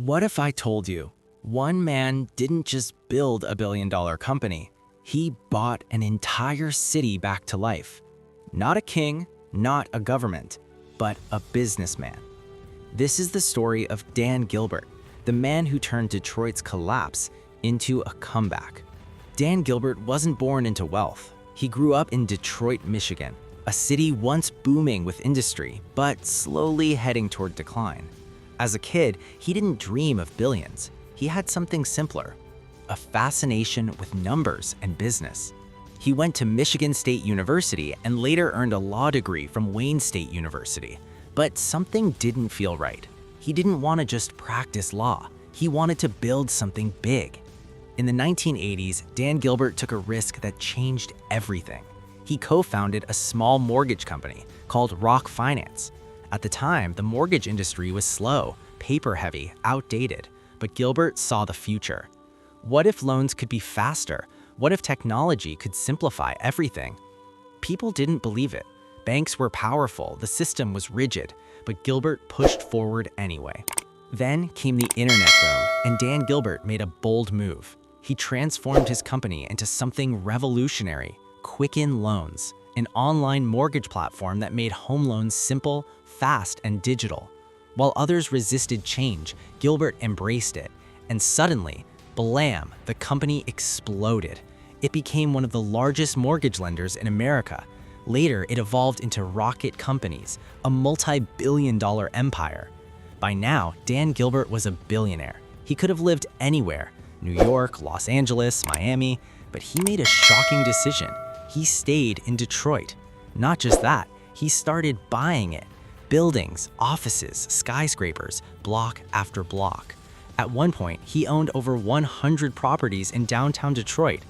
What if I told you one man didn't just build a billion-dollar company, he bought an entire city back to life? Not a king, not a government, but a businessman. This is the story of Dan Gilbert, the man who turned Detroit's collapse into a comeback. Dan Gilbert wasn't born into wealth. He grew up in Detroit, Michigan, a city once booming with industry, but slowly heading toward decline. As a kid, he didn't dream of billions. He had something simpler, a fascination with numbers and business. He went to Michigan State University and later earned a law degree from Wayne State University. But something didn't feel right. He didn't want to just practice law. He wanted to build something big. In the 1980s, Dan Gilbert took a risk that changed everything. He co-founded a small mortgage company called Rock Finance. At the time, the mortgage industry was slow, paper-heavy, outdated, but Gilbert saw the future. What if loans could be faster? What if technology could simplify everything? People didn't believe it. Banks were powerful, the system was rigid, but Gilbert pushed forward anyway. Then came the internet boom, and Dan Gilbert made a bold move. He transformed his company into something revolutionary: Quicken Loans, an online mortgage platform that made home loans simple, fast, and digital. While others resisted change, Gilbert embraced it, and suddenly, blam, the company exploded. It became one of the largest mortgage lenders in America. Later, it evolved into Rocket Companies, a multi-billion-dollar empire. By now, Dan Gilbert was a billionaire. He could have lived anywhere: New York, Los Angeles, Miami, but he made a shocking decision. He stayed in Detroit. Not just that, he started buying it. Buildings, offices, skyscrapers, block after block. At one point, he owned over 100 properties in downtown Detroit.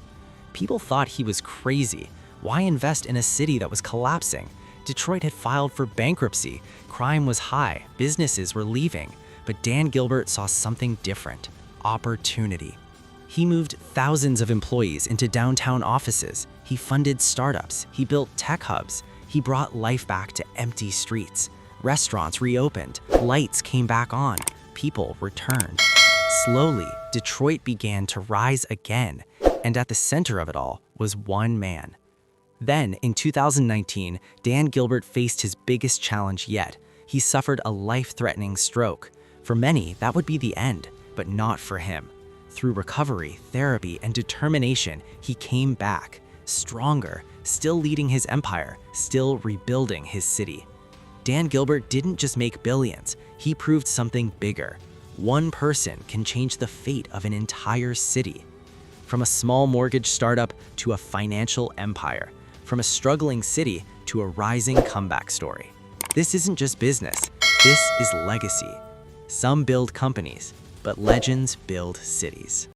People thought he was crazy. Why invest in a city that was collapsing? Detroit had filed for bankruptcy. Crime was high. Businesses were leaving. But Dan Gilbert saw something different: opportunity. He moved thousands of employees into downtown offices. He funded startups. He built tech hubs. He brought life back to empty streets. Restaurants reopened. Lights came back on. People returned. Slowly, Detroit began to rise again, and at the center of it all was one man. Then, in 2019, Dan Gilbert faced his biggest challenge yet. He suffered a life-threatening stroke. For many, that would be the end, but not for him. Through recovery, therapy, and determination, he came back, stronger, still leading his empire, still rebuilding his city. Dan Gilbert didn't just make billions, he proved something bigger. One person can change the fate of an entire city. From a small mortgage startup to a financial empire. From a struggling city to a rising comeback story. This isn't just business, this is legacy. Some build companies, but legends build cities.